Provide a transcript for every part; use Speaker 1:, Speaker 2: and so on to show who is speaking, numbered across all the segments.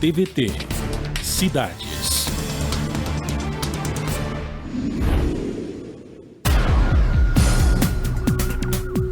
Speaker 1: TVT Cidades.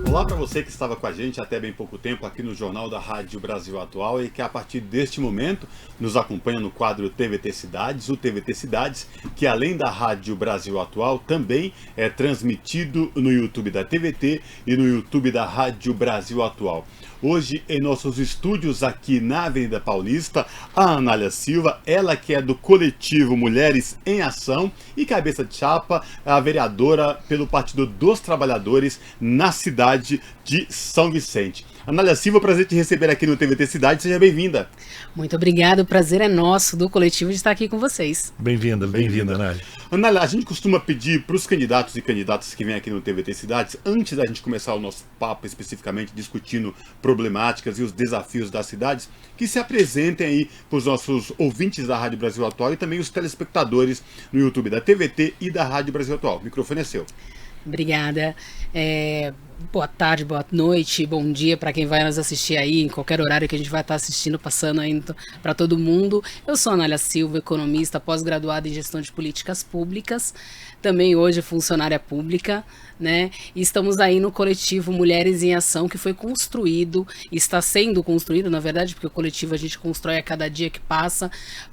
Speaker 2: Olá para você que estava com a gente até bem pouco tempo aqui no Jornal da Rádio Brasil Atual e que a partir deste momento nos acompanha no quadro TVT Cidades, o TVT Cidades, que além da Rádio Brasil Atual também é transmitido no YouTube da TVT e no YouTube da Rádio Brasil Atual. Hoje em nossos estúdios aqui na Avenida Paulista, a Anália Silva, ela que é do coletivo Mulheres em Ação e cabeça de chapa, a vereadora pelo Partido dos Trabalhadores na cidade de São Vicente. Anália Silva, prazer te receber aqui no TVT Cidade, seja bem-vinda.
Speaker 3: Muito obrigada, o prazer é nosso do coletivo de estar aqui com vocês.
Speaker 4: Bem-vinda, Anália.
Speaker 2: Anália, a gente costuma pedir para os candidatos e candidatas que vêm aqui no TVT Cidades, antes da gente começar o nosso papo especificamente discutindo problemáticas e os desafios das cidades, que se apresentem aí para os nossos ouvintes da Rádio Brasil Atual e também os telespectadores no YouTube da TVT e da Rádio Brasil Atual. O microfone é seu.
Speaker 3: Obrigada. Boa tarde, boa noite, bom dia para quem vai nos assistir aí, em qualquer horário que a gente vai estar assistindo, passando aí para todo mundo. Eu sou a Anália Silva, economista, pós-graduada em gestão de políticas públicas, também hoje funcionária pública, né? E estamos aí no coletivo Mulheres em Ação, que foi construído, está sendo construído, na verdade, porque o coletivo a gente constrói a cada dia que passa,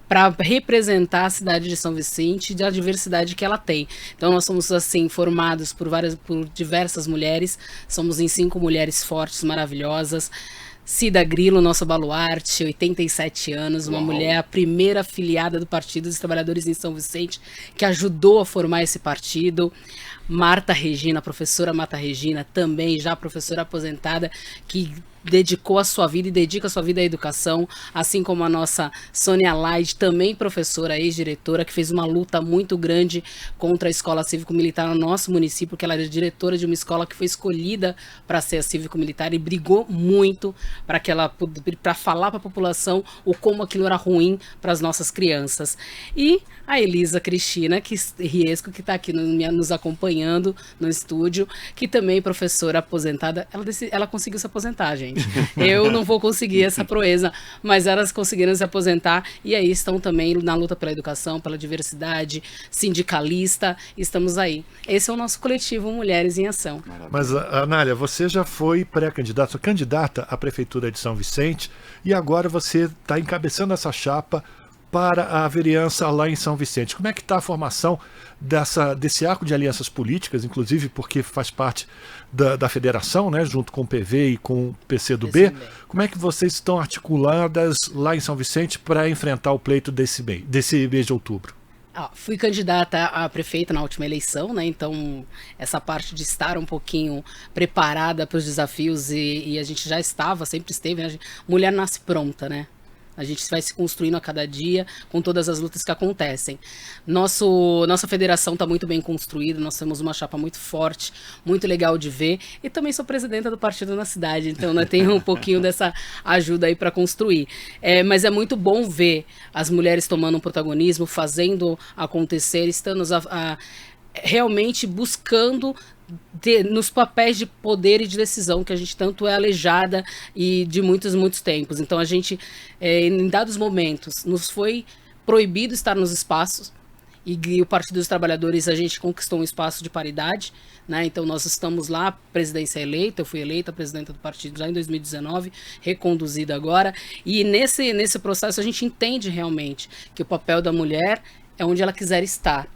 Speaker 3: para representar a cidade de São Vicente e a diversidade que ela tem. Então nós somos assim formados por diversas mulheres, somos em 5 mulheres fortes, maravilhosas. Cida Grilo, nosso baluarte, 87 anos, uma mulher, a primeira afiliada do Partido dos Trabalhadores em São Vicente, que ajudou a formar esse partido. Marta Regina, professora Marta Regina, também já professora aposentada, que dedicou a sua vida e dedica a sua vida à educação, assim como a nossa Sônia Laide, também professora, ex-diretora, que fez uma luta muito grande contra a escola cívico-militar no nosso município, porque ela era diretora de uma escola que foi escolhida para ser a cívico-militar e brigou muito para falar para a população o como aquilo era ruim para as nossas crianças. E a Elisa Cristina Riesco, que está aqui nos acompanhando no estúdio, que também é professora aposentada, ela conseguiu se aposentar, gente. Eu não vou conseguir essa proeza, mas elas conseguiram se aposentar e aí estão também na luta pela educação, pela diversidade, sindicalista, estamos aí. Esse é o nosso coletivo Mulheres em Ação.
Speaker 4: Mas, Anália, você já foi candidata à Prefeitura de São Vicente e agora você está encabeçando essa chapa para a vereança lá em São Vicente. Como é que está a formação desse arco de alianças políticas, inclusive porque faz parte da federação, né, junto com o PV e com o PCdoB? Como é que vocês estão articuladas lá em São Vicente para enfrentar o pleito desse mês de outubro?
Speaker 3: Fui candidata a prefeita na última eleição, né? Então essa parte de estar um pouquinho preparada para os desafios e a gente já sempre esteve, né? Mulher nasce pronta, né? A gente vai se construindo a cada dia com todas as lutas que acontecem. Nossa federação está muito bem construída, nós temos uma chapa muito forte, muito legal de ver. E também sou presidenta do partido na cidade, então né, tenho um pouquinho dessa ajuda aí para construir. Mas é muito bom ver as mulheres tomando um protagonismo, fazendo acontecer, estando realmente buscando nos papéis de poder e de decisão que a gente tanto é aleijada e de muitos tempos. Então a gente, em dados momentos, nos foi proibido estar nos espaços e o Partido dos Trabalhadores, a gente conquistou um espaço de paridade, né? Então nós estamos lá, presidência eleita, eu fui eleita presidenta do partido já em 2019, reconduzida agora, e nesse processo a gente entende realmente que o papel da mulher é onde ela quiser estar.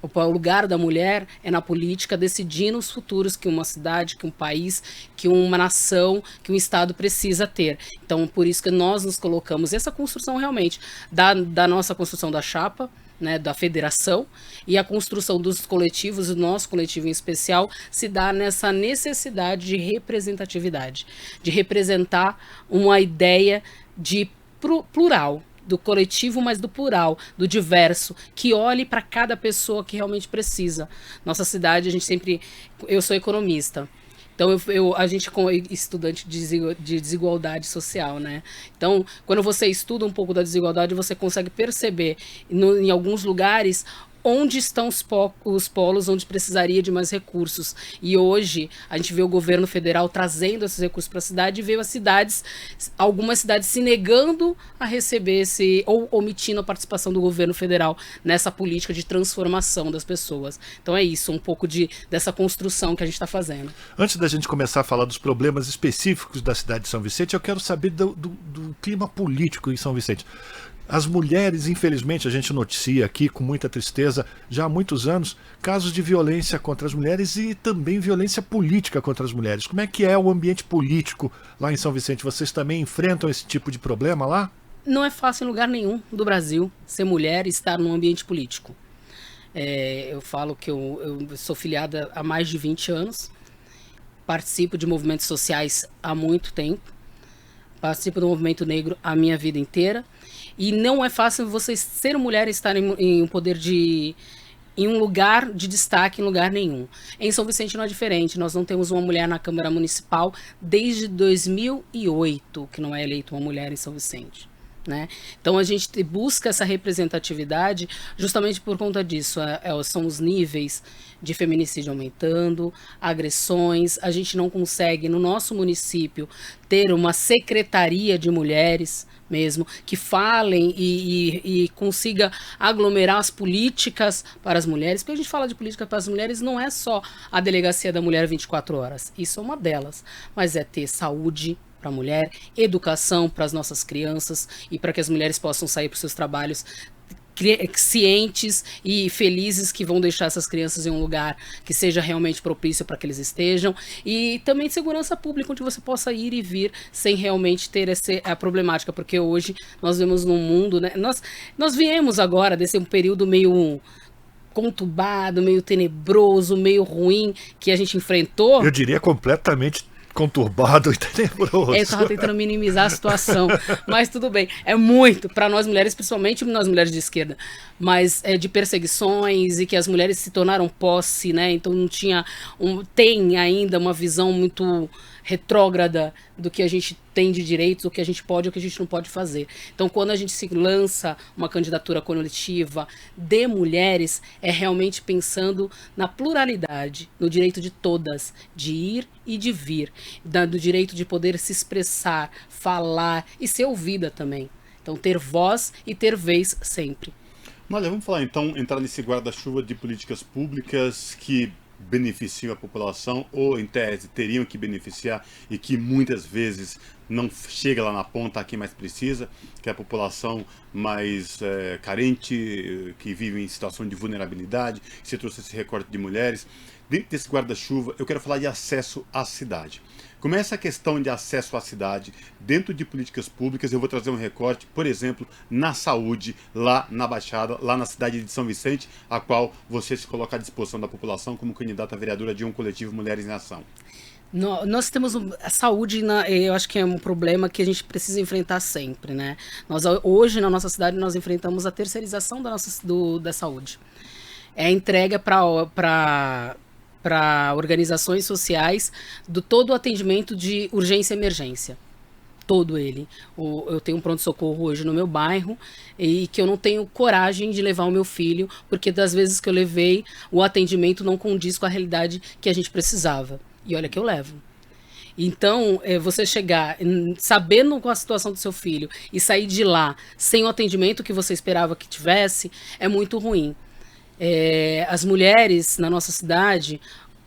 Speaker 3: O lugar da mulher é na política, decidindo os futuros que uma cidade, que um país, que uma nação, que um estado precisa ter. Então, por isso que nós nos colocamos, essa construção realmente, da nossa construção da chapa, né, da federação, e a construção dos coletivos, o nosso coletivo em especial, se dá nessa necessidade de representatividade, de representar uma ideia de plural, do coletivo, mas do plural, do diverso, que olhe para cada pessoa que realmente precisa. Nossa cidade, eu sou economista, então a gente como estudante de desigualdade social, né? Então, quando você estuda um pouco da desigualdade, você consegue perceber em alguns lugares onde estão os polos onde precisaria de mais recursos. E hoje a gente vê o governo federal trazendo esses recursos para a cidade e vê algumas cidades se negando a receber ou omitindo a participação do governo federal nessa política de transformação das pessoas. Então é isso, um pouco dessa construção que a gente está fazendo.
Speaker 4: Antes da gente começar a falar dos problemas específicos da cidade de São Vicente, eu quero saber do clima político em São Vicente. As mulheres, infelizmente, a gente noticia aqui com muita tristeza, já há muitos anos, casos de violência contra as mulheres e também violência política contra as mulheres. Como é que é o ambiente político lá em São Vicente? Vocês também enfrentam esse tipo de problema lá?
Speaker 3: Não é fácil em lugar nenhum do Brasil ser mulher e estar num ambiente político. Eu falo que eu sou filiada há mais de 20 anos, participo de movimentos sociais há muito tempo, participo do movimento negro a minha vida inteira, e não é fácil você ser mulher e estar em um poder em um lugar de destaque em lugar nenhum. Em São Vicente não é diferente, nós não temos uma mulher na Câmara Municipal desde 2008, que não é eleita uma mulher em São Vicente. Né? Então a gente busca essa representatividade justamente por conta disso. São os níveis de feminicídio aumentando, agressões. A gente não consegue no nosso município ter uma secretaria de mulheres mesmo que falem e consiga aglomerar as políticas para as mulheres, porque a gente fala de política para as mulheres, não é só a delegacia da mulher 24 horas, isso é uma delas, mas é ter saúde para a mulher, educação para as nossas crianças e para que as mulheres possam sair para os seus trabalhos cientes e felizes, que vão deixar essas crianças em um lugar que seja realmente propício para que eles estejam, e também segurança pública, onde você possa ir e vir sem realmente ter a problemática, porque hoje nós vemos num mundo, né, nós viemos agora desse um período meio conturbado, meio tenebroso, meio ruim que a gente enfrentou.
Speaker 4: Eu diria completamente conturbado e tenebroso.
Speaker 3: Eu estava tentando minimizar a situação, mas tudo bem. É muito, para nós mulheres, principalmente nós mulheres de esquerda, mas de perseguições e que as mulheres se tornaram posse, né? Então não tinha, tem ainda uma visão muito retrógrada do que a gente tem de direitos, o que a gente pode e o que a gente não pode fazer. Então, quando a gente se lança uma candidatura coletiva de mulheres, é realmente pensando na pluralidade, no direito de todas, de ir e de vir, do direito de poder se expressar, falar e ser ouvida também. Então, ter voz e ter vez sempre.
Speaker 2: Olha, vamos falar então, entrar nesse guarda-chuva de políticas públicas que beneficiam a população, ou em tese teriam que beneficiar e que muitas vezes não chega lá na ponta a quem mais precisa, que é a população mais carente, que vive em situação de vulnerabilidade. Você trouxe esse recorte de mulheres. Dentro desse guarda-chuva, eu quero falar de acesso à cidade. Começa a questão de acesso à cidade dentro de políticas públicas. Eu vou trazer um recorte, por exemplo, na saúde, lá na Baixada, lá na cidade de São Vicente, a qual você se coloca à disposição da população como candidata a vereadora de um coletivo Mulheres em Ação.
Speaker 3: Nós temos a saúde, eu acho que é um problema que a gente precisa enfrentar sempre, né? Hoje, na nossa cidade, nós enfrentamos a terceirização da saúde. É a entrega para organizações sociais do todo o atendimento de urgência e emergência. Todo ele. Eu tenho um pronto-socorro hoje no meu bairro e que eu não tenho coragem de levar o meu filho, porque das vezes que eu levei, o atendimento não condiz com a realidade que a gente precisava. E olha que eu levo. Então, você chegar sabendo qual a situação do seu filho e sair de lá sem o atendimento que você esperava que tivesse, é muito ruim. As mulheres na nossa cidade,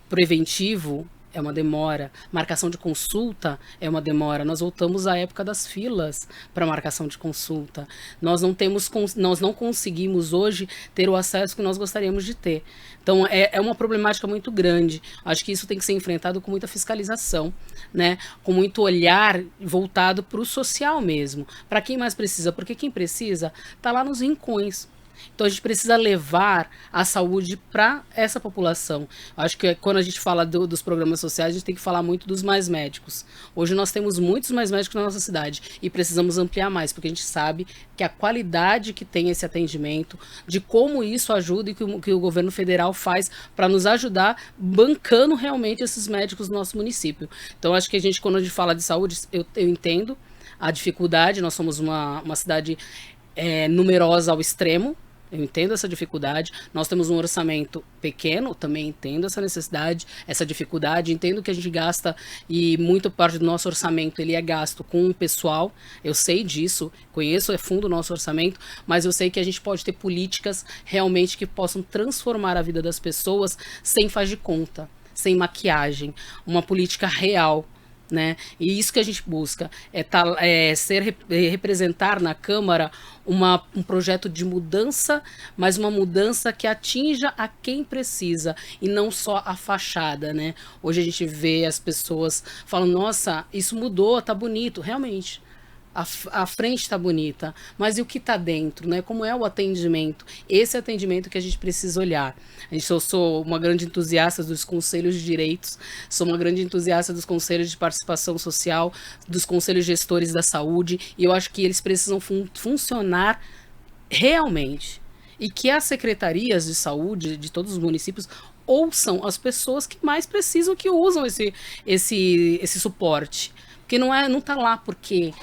Speaker 3: preventivo é uma demora, marcação de consulta é uma demora. Nós voltamos à época das filas para marcação de consulta. Nós não conseguimos hoje ter o acesso que nós gostaríamos de ter. Então é uma problemática muito grande. Acho que isso tem que ser enfrentado com muita fiscalização, né? Com muito olhar voltado para o social mesmo, para quem mais precisa, porque quem precisa está lá nos rincões. Então a gente precisa levar a saúde para essa população. Acho que quando a gente fala dos programas sociais, a gente tem que falar muito dos mais médicos. Hoje nós temos muitos mais médicos na nossa cidade e precisamos ampliar mais, porque a gente sabe que a qualidade que tem esse atendimento, de como isso ajuda e que o governo federal faz para nos ajudar, bancando realmente esses médicos no nosso município. Então acho que quando a gente fala de saúde, eu entendo a dificuldade. Nós somos uma cidade numerosa ao extremo, Eu entendo essa dificuldade. Nós temos um orçamento pequeno, também entendo essa necessidade, essa dificuldade. Entendo que a gente gasta e muito parte do nosso orçamento ele é gasto com o pessoal. Eu sei disso, conheço a fundo o nosso orçamento, mas eu sei que a gente pode ter políticas realmente que possam transformar a vida das pessoas sem faz de conta, sem maquiagem, uma política real. Né? E isso que a gente busca é representar na Câmara um projeto de mudança, mas uma mudança que atinja a quem precisa e não só a fachada, né? Hoje a gente vê as pessoas falando, nossa, isso mudou, tá bonito, realmente. A frente está bonita, mas e o que está dentro, né? Como é o atendimento? Esse atendimento que a gente precisa olhar. Eu sou uma grande entusiasta dos conselhos de direitos, sou uma grande entusiasta dos conselhos de participação social, dos conselhos gestores da saúde, e eu acho que eles precisam funcionar realmente. E que as secretarias de saúde de todos os municípios ouçam as pessoas que mais precisam, que usam esse suporte. Porque não tá lá porque,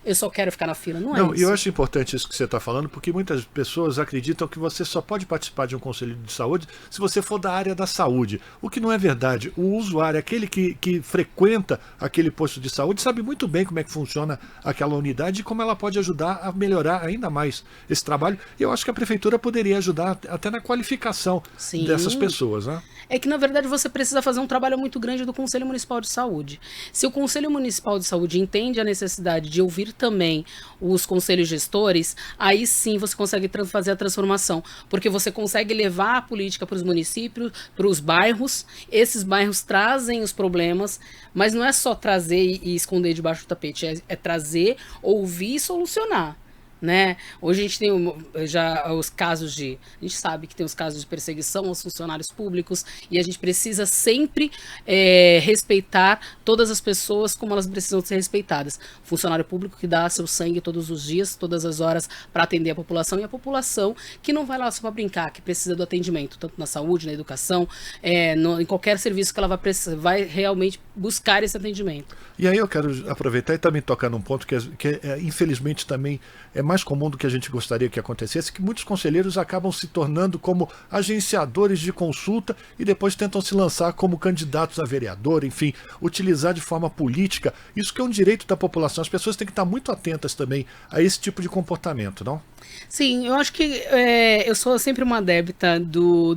Speaker 3: eu só quero ficar na fila, não é isso.
Speaker 4: Eu acho importante isso que você está falando, porque muitas pessoas acreditam que você só pode participar de um conselho de saúde se você for da área da saúde, o que não é verdade. O usuário, aquele que frequenta aquele posto de saúde, sabe muito bem como é que funciona aquela unidade e como ela pode ajudar a melhorar ainda mais esse trabalho. E eu acho que a prefeitura poderia ajudar até na qualificação dessas pessoas, né?
Speaker 3: É que, na verdade, você precisa fazer um trabalho muito grande do Conselho Municipal de Saúde. Se o Conselho Municipal de Saúde entende a necessidade de ouvir também os conselhos gestores, aí sim você consegue fazer a transformação. Porque você consegue levar a política para os municípios, para os bairros. Esses bairros trazem os problemas, mas não é só trazer e esconder debaixo do tapete, é trazer, ouvir e solucionar. Né? Hoje a gente tem já os casos a gente sabe que tem os casos de perseguição aos funcionários públicos e a gente precisa sempre respeitar todas as pessoas como elas precisam ser respeitadas. Funcionário público que dá seu sangue todos os dias, todas as horas para atender a população, e a população que não vai lá só para brincar, que precisa do atendimento, tanto na saúde, na educação, em qualquer serviço que ela vai realmente buscar esse atendimento.
Speaker 4: E aí eu quero aproveitar e também tocar num ponto que infelizmente também é mais comum do que a gente gostaria que acontecesse, que muitos conselheiros acabam se tornando como agenciadores de consulta e depois tentam se lançar como candidatos a vereador, enfim, utilizar de forma política. Isso que é um direito da população. As pessoas têm que estar muito atentas também a esse tipo de comportamento, não?
Speaker 3: Sim, eu acho que eu sou sempre uma adepta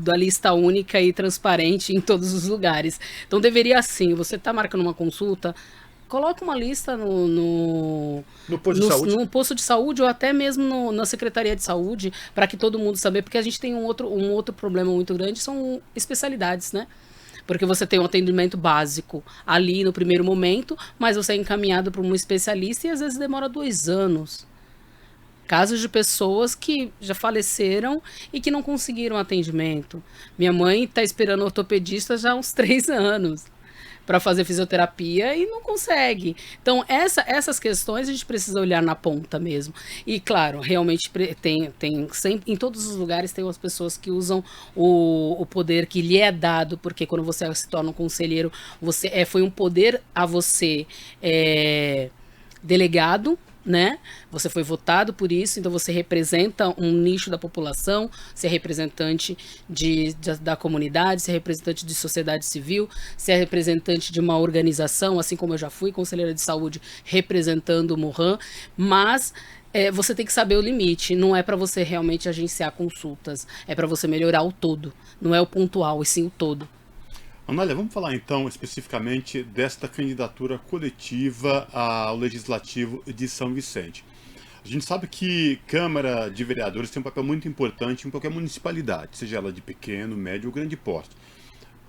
Speaker 3: da lista única e transparente em todos os lugares. Então deveria sim, você está marcando uma consulta, coloca uma lista no posto de saúde ou até mesmo na Secretaria de Saúde, para que todo mundo saiba, porque a gente tem um outro problema muito grande, são especialidades, né? Porque você tem um atendimento básico ali no primeiro momento, mas você é encaminhado para um especialista e às vezes demora 2 anos. Casos de pessoas que já faleceram e que não conseguiram atendimento. Minha mãe está esperando ortopedista já há uns 3 anos para fazer fisioterapia e não consegue. Então, essas questões a gente precisa olhar na ponta mesmo. E, claro, realmente tem sempre, em todos os lugares tem as pessoas que usam o poder que lhe é dado, porque quando você se torna um conselheiro, foi um poder a você delegado, né? Você foi votado por isso, então você representa um nicho da população, você é representante da comunidade, você é representante de sociedade civil, você é representante de uma organização, assim como eu já fui conselheira de saúde representando o Mohan, mas você tem que saber o limite, não é para você realmente agenciar consultas, é para você melhorar o todo, não é o pontual, e sim o todo.
Speaker 2: Anália, vamos falar então especificamente desta candidatura coletiva ao Legislativo de São Vicente. A gente sabe que Câmara de Vereadores tem um papel muito importante em qualquer municipalidade, seja ela de pequeno, médio ou grande porte.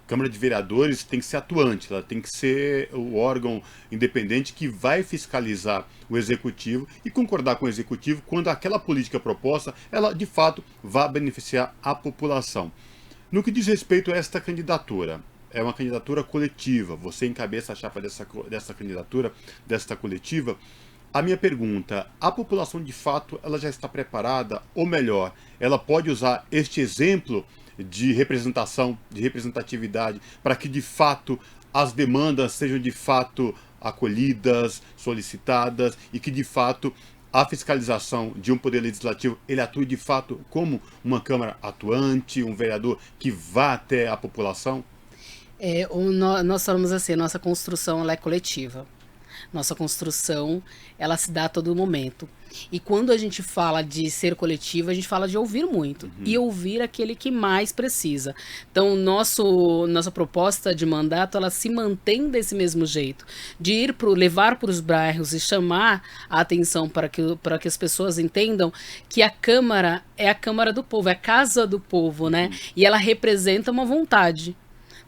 Speaker 2: Câmara de Vereadores tem que ser atuante, ela tem que ser o órgão independente que vai fiscalizar o Executivo e concordar com o Executivo quando aquela política proposta, ela de fato vai beneficiar a população. No que diz respeito a esta candidatura, é uma candidatura coletiva, você encabeça a chapa dessa candidatura, desta coletiva. A minha pergunta, a população de fato ela já está preparada, ou melhor, ela pode usar este exemplo de representação, de representatividade, para que de fato as demandas sejam de fato acolhidas, solicitadas e que de fato a fiscalização de um poder legislativo, ele atue de fato como uma Câmara atuante, um vereador que vá até a população?
Speaker 3: Nós falamos assim, nossa construção ela é coletiva. Nossa construção, ela se dá a todo momento. E quando a gente fala de ser coletivo, a gente fala de ouvir muito. E ouvir aquele que mais precisa. Então, nossa proposta de mandato, ela se mantém desse mesmo jeito. De levar para os bairros e chamar a atenção para que as pessoas entendam que a Câmara é a Câmara do povo, é a casa do povo, né? E ela representa uma vontade.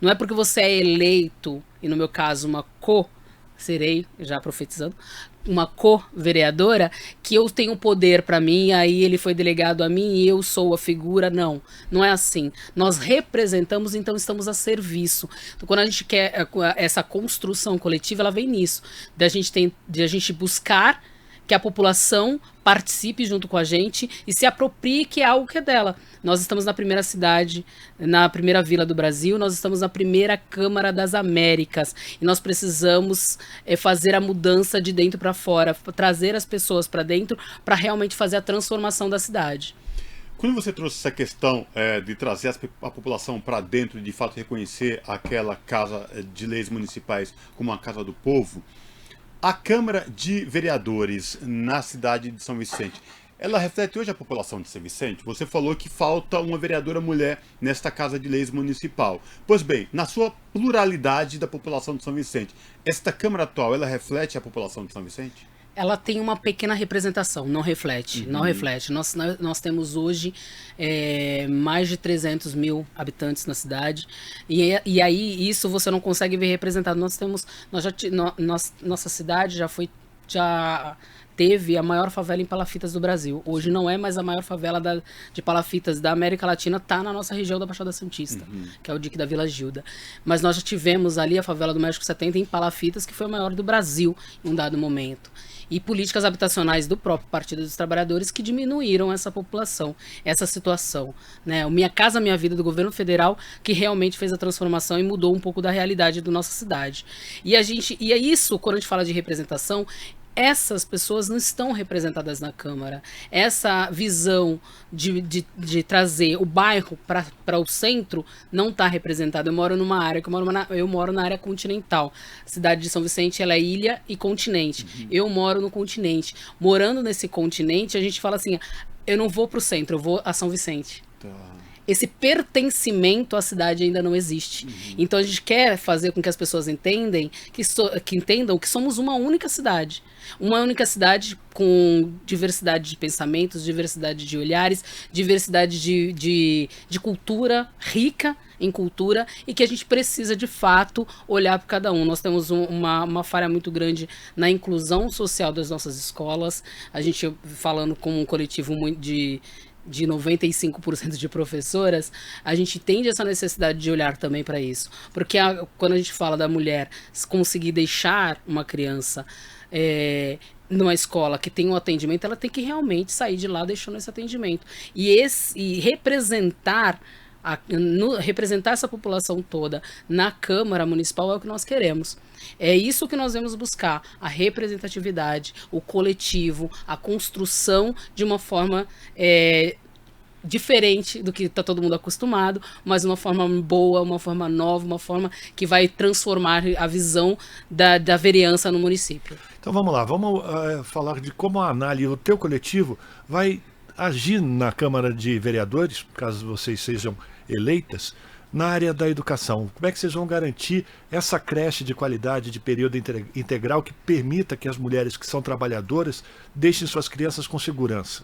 Speaker 3: Não é porque você é eleito, e no meu caso serei, já profetizando, uma co-vereadora, que eu tenho poder para mim, aí ele foi delegado a mim e eu sou a figura. Não é assim. Nós representamos, então estamos a serviço. Então, quando a gente quer essa construção coletiva, ela vem nisso, de a gente buscar que a população participe junto com a gente e se aproprie que é algo que é dela. Nós estamos na primeira cidade, na primeira vila do Brasil, nós estamos na primeira Câmara das Américas e nós precisamos fazer a mudança de dentro para fora, trazer as pessoas para dentro para realmente fazer a transformação da cidade.
Speaker 2: Quando você trouxe essa questão de trazer a população para dentro e de fato reconhecer aquela Casa de Leis Municipais como uma casa do povo, a Câmara de Vereadores na cidade de São Vicente, ela reflete hoje a população de São Vicente? Você falou que falta uma vereadora mulher nesta Casa de Leis Municipal. Pois bem, na sua pluralidade da população de São Vicente, esta Câmara atual, ela reflete a população de São Vicente?
Speaker 3: Ela tem uma pequena representação, não reflete. Nós temos hoje mais de 300 mil habitantes na cidade, e aí isso você não consegue ver representado. Nossa cidade já teve a maior favela em palafitas do Brasil. Hoje não é mais a maior favela de palafitas da América Latina, está na nossa região da Baixada Santista, que é o dique da Vila Gilda. Mas nós já tivemos ali a favela do México 70 em palafitas, que foi a maior do Brasil em um dado momento. E políticas habitacionais do próprio Partido dos Trabalhadores que diminuíram essa população, essa situação, né? O Minha Casa Minha Vida do governo federal que realmente fez a transformação e mudou um pouco da realidade da nossa cidade. E é isso, quando a gente fala de representação, essas pessoas não estão representadas na Câmara. Essa visão de trazer o bairro para o centro não está representada. Eu moro numa área, eu moro na área continental. A cidade de São Vicente, ela é ilha e continente. Eu moro no continente. Morando nesse continente, a gente fala assim, eu não vou para o centro, eu vou a São Vicente.
Speaker 2: Tá.
Speaker 3: Esse pertencimento à cidade ainda não existe. Então a gente quer fazer com que as pessoas entendam que somos uma única cidade. Uma única cidade com diversidade de pensamentos, diversidade de olhares, diversidade de cultura, rica em cultura, e que a gente precisa de fato olhar para cada um. Nós temos uma falha muito grande na inclusão social das nossas escolas. A gente, falando como um coletivo de 95% de professoras, a gente entende essa necessidade de olhar também para isso. Porque quando a gente fala da mulher conseguir deixar uma criança numa escola que tem um atendimento, ela tem que realmente sair de lá deixando esse atendimento. E representar essa população toda na Câmara Municipal é o que nós queremos. É isso que nós vamos buscar, a representatividade, o coletivo, a construção de uma forma diferente do que está todo mundo acostumado, mas uma forma boa, uma forma nova, uma forma que vai transformar a visão da vereança no município.
Speaker 4: Então vamos lá, vamos falar de como a ANAL, o teu coletivo, vai agir na Câmara de Vereadores, caso vocês sejam eleitas, na área da educação. Como é que vocês vão garantir essa creche de qualidade de período integral que permita que as mulheres que são trabalhadoras deixem suas crianças com segurança?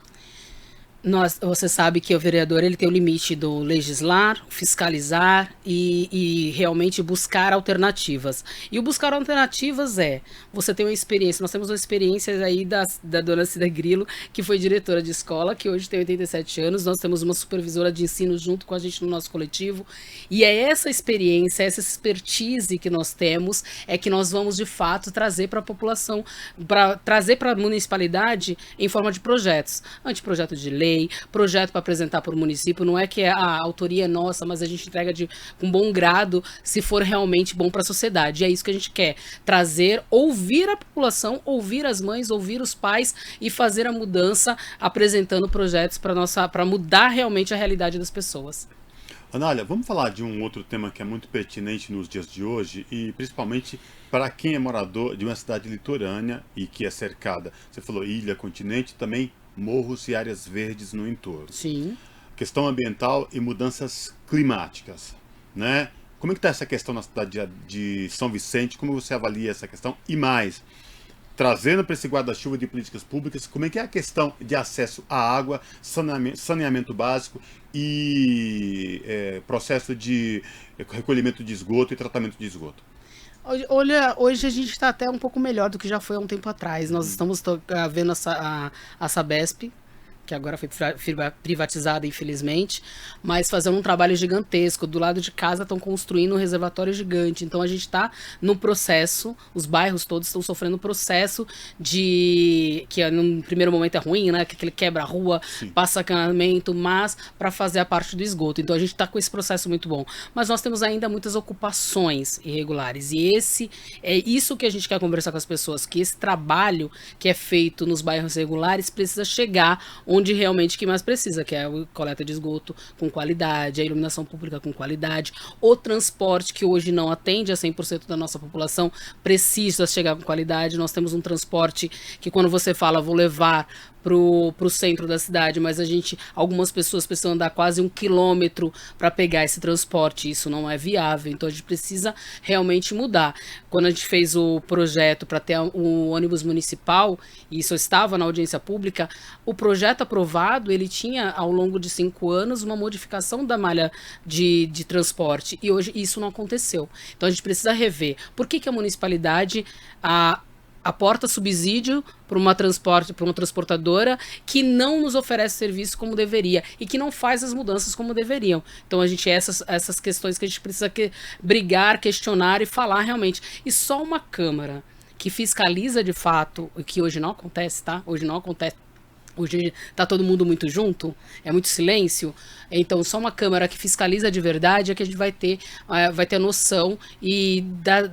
Speaker 3: Você sabe que o vereador ele tem o limite do legislar, fiscalizar e realmente buscar alternativas. E o buscar alternativas você tem uma experiência, nós temos uma experiência aí da dona Cida Grilo, que foi diretora de escola, que hoje tem 87 anos, nós temos uma supervisora de ensino junto com a gente no nosso coletivo, e é essa experiência, essa expertise que nós temos, que nós vamos de fato trazer para a população, trazer para a municipalidade em forma de projetos, anteprojeto de lei, lei, projeto para apresentar para o município. Não é que a autoria é nossa, mas a gente entrega com bom grado se for realmente bom para a sociedade. E é isso que a gente quer, trazer, ouvir a população, ouvir as mães, ouvir os pais e fazer a mudança apresentando projetos para mudar realmente a realidade das pessoas.
Speaker 2: Anália, vamos falar de um outro tema que é muito pertinente nos dias de hoje e principalmente para quem é morador de uma cidade litorânea e que é cercada. Você falou ilha, continente, também morros e áreas verdes no entorno.
Speaker 3: Sim.
Speaker 2: Questão ambiental e mudanças climáticas, né? Como é que está essa questão na cidade de São Vicente? Como você avalia essa questão? E mais, trazendo para esse guarda-chuva de políticas públicas, como é que é a questão de acesso à água, saneamento básico e processo de recolhimento de esgoto e tratamento de esgoto?
Speaker 3: Olha, hoje a gente está até um pouco melhor do que já foi há um tempo atrás. Nós estamos vendo a Sabesp, que agora foi privatizada, infelizmente, mas fazendo um trabalho gigantesco. Do lado de casa estão construindo um reservatório gigante. Então a gente está no processo, os bairros todos estão sofrendo um processo que no primeiro momento é ruim, né? Que ele quebra a rua, sim, passa saneamento, mas para fazer a parte do esgoto. Então a gente está com esse processo muito bom. Mas nós temos ainda muitas ocupações irregulares. E é isso que a gente quer conversar com as pessoas, que esse trabalho que é feito nos bairros regulares precisa chegar onde realmente que mais precisa, que é a coleta de esgoto com qualidade, a iluminação pública com qualidade, o transporte que hoje não atende a 100% da nossa população, precisa chegar com qualidade. Nós temos um transporte que quando você fala, vou levar pro centro da cidade, mas algumas pessoas precisam andar quase 1 quilômetro para pegar esse transporte, isso não é viável, então a gente precisa realmente mudar. Quando a gente fez o projeto para ter o ônibus municipal, e isso estava na audiência pública, o projeto aprovado, ele tinha ao longo de 5 anos uma modificação da malha de transporte, e hoje isso não aconteceu. Então a gente precisa rever. Por que a municipalidade aporta subsídio para uma transportadora que não nos oferece serviço como deveria e que não faz as mudanças como deveriam? Então essas questões que a gente precisa brigar, questionar e falar realmente. E só uma Câmara que fiscaliza de fato, o que hoje não acontece, tá? Hoje não acontece. Hoje está todo mundo muito junto, é muito silêncio, então só uma Câmara que fiscaliza de verdade é que a gente vai ter noção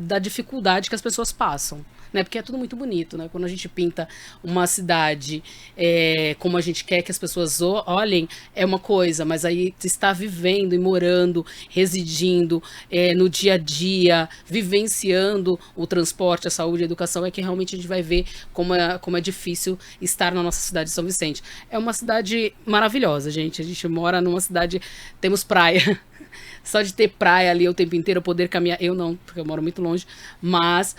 Speaker 3: da dificuldade que as pessoas passam. Né, porque é tudo muito bonito, né? Quando a gente pinta uma cidade como a gente quer que as pessoas olhem, é uma coisa, mas aí está vivendo e morando, residindo no dia a dia, vivenciando o transporte, a saúde, a educação, é que realmente a gente vai ver como é difícil estar na nossa cidade de São Vicente. É uma cidade maravilhosa, gente. A gente mora numa cidade, temos praia. Só de ter praia ali o tempo inteiro, poder caminhar, eu não, porque eu moro muito longe, mas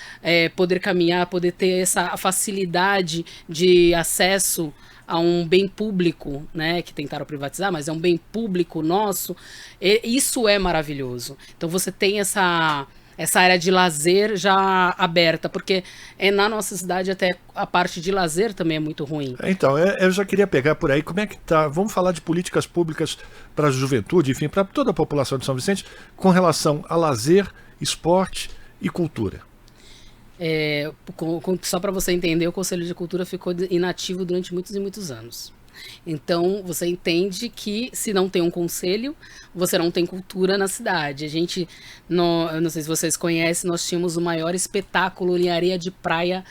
Speaker 3: poder caminhar, poder ter essa facilidade de acesso a um bem público, né, que tentaram privatizar, mas é um bem público nosso, isso é maravilhoso. Então você tem essa área de lazer já aberta, porque na nossa cidade até a parte de lazer também é muito ruim.
Speaker 4: Então, eu já queria pegar por aí, como é que tá, vamos falar de políticas públicas para a juventude, enfim, para toda a população de São Vicente, com relação a lazer, esporte e cultura.
Speaker 3: Só para você entender, o Conselho de Cultura ficou inativo durante muitos e muitos anos. Então, você entende que se não tem um conselho, você não tem cultura na cidade. Eu não sei se vocês conhecem, nós tínhamos o maior espetáculo em areia de praia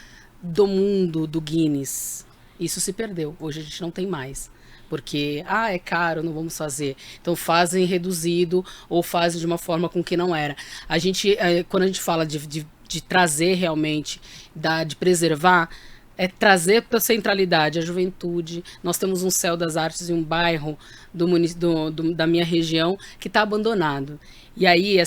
Speaker 3: do mundo, do Guinness. Isso se perdeu, hoje a gente não tem mais. Porque, é caro, não vamos fazer. Então fazem reduzido ou fazem de uma forma com que não era. Quando a gente fala de trazer realmente, de preservar, é trazer para a centralidade a juventude. Nós temos um Céu das Artes em um bairro da minha região que está abandonado. E aí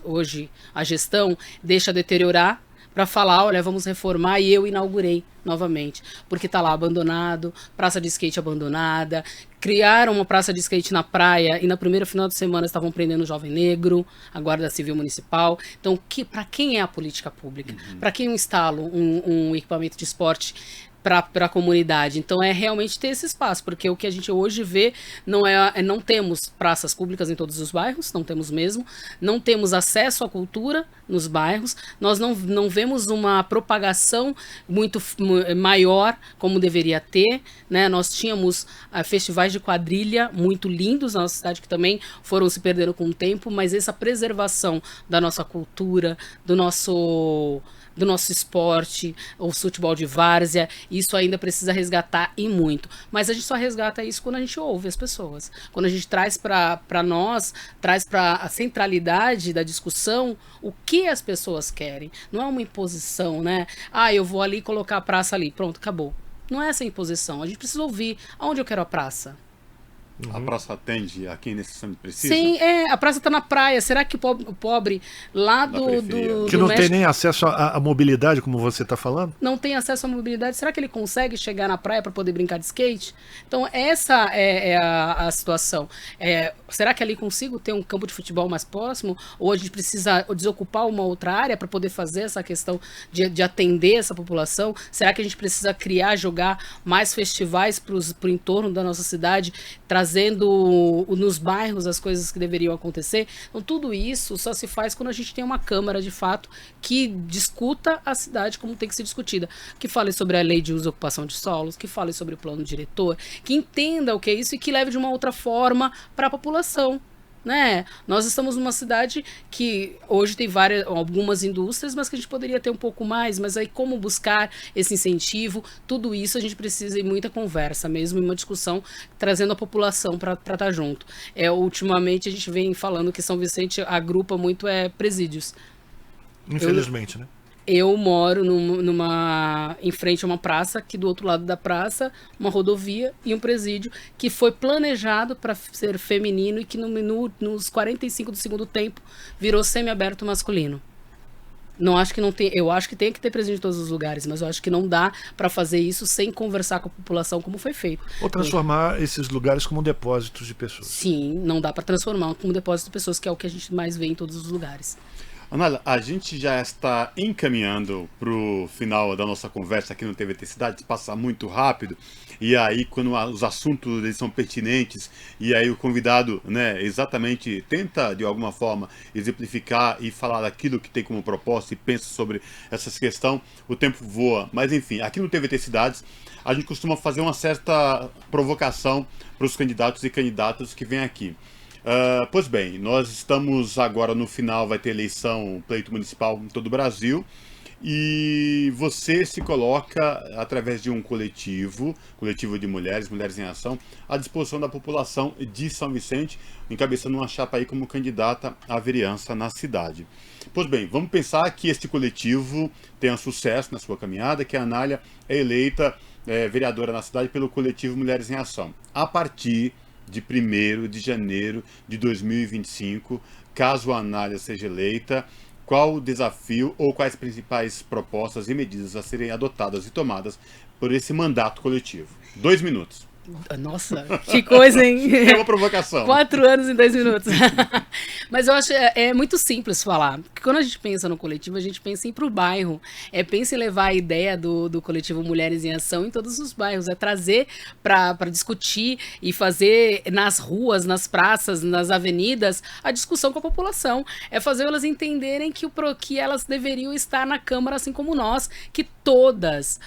Speaker 3: hoje a gestão deixa deteriorar para falar, olha, vamos reformar, e eu inaugurei novamente, porque está lá abandonado, praça de skate abandonada, criaram uma praça de skate na praia e na primeira final de semana estavam prendendo um jovem negro, a Guarda Civil Municipal. Então, para quem é a política pública? Para quem eu instalo um equipamento de esporte para a comunidade. Então é realmente ter esse espaço, porque o que a gente hoje vê não temos praças públicas em todos os bairros, não temos mesmo, não temos acesso à cultura nos bairros, nós não vemos uma propagação muito maior como deveria ter, né? Nós tínhamos festivais de quadrilha muito lindos na nossa cidade, que também foram se perdendo com o tempo, mas essa preservação da nossa cultura, do nosso esporte, o futebol de várzea, isso ainda precisa resgatar e muito. Mas a gente só resgata isso quando a gente ouve as pessoas. Quando a gente traz para nós, traz para a centralidade da discussão o que as pessoas querem. Não é uma imposição, né? Eu vou ali colocar a praça ali, pronto, acabou. Não é essa imposição. A gente precisa ouvir aonde eu quero a praça.
Speaker 2: A praça atende a quem necessariamente precisa?
Speaker 3: Sim, a praça está na praia. Será que o pobre lá
Speaker 4: que não tem nem acesso à mobilidade, como você está falando?
Speaker 3: Não tem acesso à mobilidade. Será que ele consegue chegar na praia para poder brincar de skate? Então, essa é a situação. Será que ali consigo ter um campo de futebol mais próximo? Ou a gente precisa desocupar uma outra área para poder fazer essa questão de atender essa população? Será que a gente precisa jogar mais festivais para o entorno da nossa cidade, trazendo nos bairros as coisas que deveriam acontecer? Então tudo isso só se faz quando a gente tem uma Câmara de fato que discuta a cidade como tem que ser discutida, que fale sobre a lei de uso e ocupação de solos, que fale sobre o plano diretor, que entenda o que é isso e que leve de uma outra forma para a população. Né? Nós estamos numa cidade que hoje tem algumas indústrias, mas que a gente poderia ter um pouco mais, mas aí como buscar esse incentivo, tudo isso a gente precisa de muita conversa mesmo, e uma discussão trazendo a população para estar junto. Ultimamente a gente vem falando que São Vicente agrupa muito presídios.
Speaker 4: Infelizmente, né?
Speaker 3: Eu moro em frente a uma praça, que do outro lado da praça, uma rodovia e um presídio que foi planejado para ser feminino e que nos 45 do segundo tempo virou semiaberto masculino. Não acho que não tem, eu acho que tem que ter presídio em todos os lugares, mas eu acho que não dá para fazer isso sem conversar com a população como foi feito.
Speaker 4: Ou transformar esses lugares como depósitos de pessoas.
Speaker 3: Sim, não dá para transformar como depósito de pessoas, que é o que a gente mais vê em todos os lugares.
Speaker 2: Anália, a gente já está encaminhando para o final da nossa conversa aqui no TVT Cidades, passa muito rápido, e aí quando os assuntos eles são pertinentes, e aí o convidado, né, exatamente tenta de alguma forma exemplificar e falar daquilo que tem como proposta e pensa sobre essa questão, o tempo voa. Mas enfim, aqui no TVT Cidades a gente costuma fazer uma certa provocação para os candidatos e candidatas que vêm aqui. Pois bem, nós estamos agora no final, vai ter eleição, pleito municipal em todo o Brasil, e você se coloca através de um coletivo de mulheres em ação, à disposição da população de São Vicente, encabeçando uma chapa aí como candidata à vereança na cidade. Pois bem, vamos pensar que este coletivo tenha sucesso na sua caminhada, que a Anália é eleita vereadora na cidade pelo coletivo Mulheres em Ação. A partir de 1º de janeiro de 2025, caso a Anália seja eleita, qual o desafio ou quais principais propostas e medidas a serem adotadas e tomadas por esse mandato coletivo? 2 minutos.
Speaker 3: Nossa, que coisa, hein?
Speaker 2: É uma provocação.
Speaker 3: 4 anos em 2 minutos. Mas eu acho muito simples falar. Porque quando a gente pensa no coletivo, a gente pensa em ir pro bairro. Pensa em levar a ideia do coletivo Mulheres em Ação em todos os bairros. É trazer para discutir e fazer nas ruas, nas praças, nas avenidas, a discussão com a população. É fazer elas entenderem que elas deveriam estar na Câmara, assim como nós, que todas,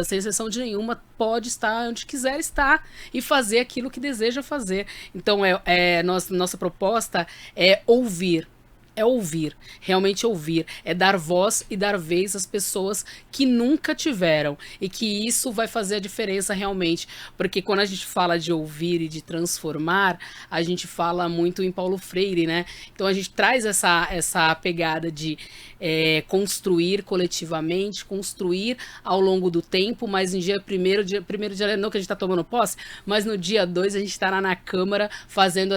Speaker 3: sem exceção de nenhuma, pode estar onde quiser estar e fazer aquilo que deseja fazer. Então, nossa proposta é ouvir. Realmente ouvir, é dar voz e dar vez às pessoas que nunca tiveram, e que isso vai fazer a diferença realmente, porque quando a gente fala de ouvir e de transformar, a gente fala muito em Paulo Freire, né? Então a gente traz essa pegada de construir coletivamente, construir ao longo do tempo, mas no dia 1º de janeiro, não que a gente está tomando posse, mas no dia 2 a gente estará na Câmara fazendo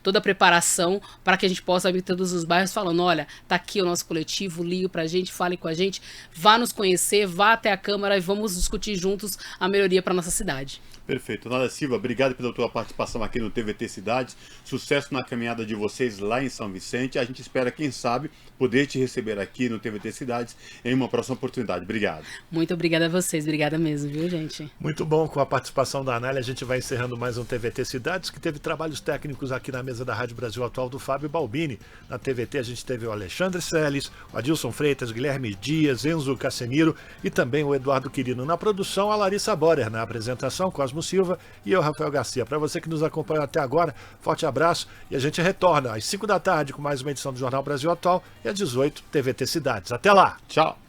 Speaker 3: toda a preparação para que a gente possa abrir todos os bairros falando, olha, tá aqui o nosso coletivo, ligue pra gente, fale com a gente, vá nos conhecer, vá até a Câmara e vamos discutir juntos a melhoria para nossa cidade.
Speaker 2: Perfeito. Anália Silva, obrigado pela tua participação aqui no TVT Cidades, sucesso na caminhada de vocês lá em São Vicente, a gente espera, quem sabe, poder te receber aqui no TVT Cidades em uma próxima oportunidade. Obrigado.
Speaker 3: Muito obrigada a vocês, obrigada mesmo, viu, gente?
Speaker 4: Muito bom, com a participação da Anália, a gente vai encerrando mais um TVT Cidades, que teve trabalhos técnicos aqui na mesa da Rádio Brasil Atual do Fábio Balbini. Na TVT a gente teve o Alexandre Seles, o Adilson Freitas, Guilherme Dias, Enzo Casemiro e também o Eduardo Quirino. Na produção, a Larissa Borer. Na apresentação, Cosmo Silva e eu, Rafael Garcia. Para você que nos acompanhou até agora, forte abraço e a gente retorna às 5 da tarde com mais uma edição do Jornal Brasil Atual e às 18, TVT Cidades. Até lá!
Speaker 2: Tchau!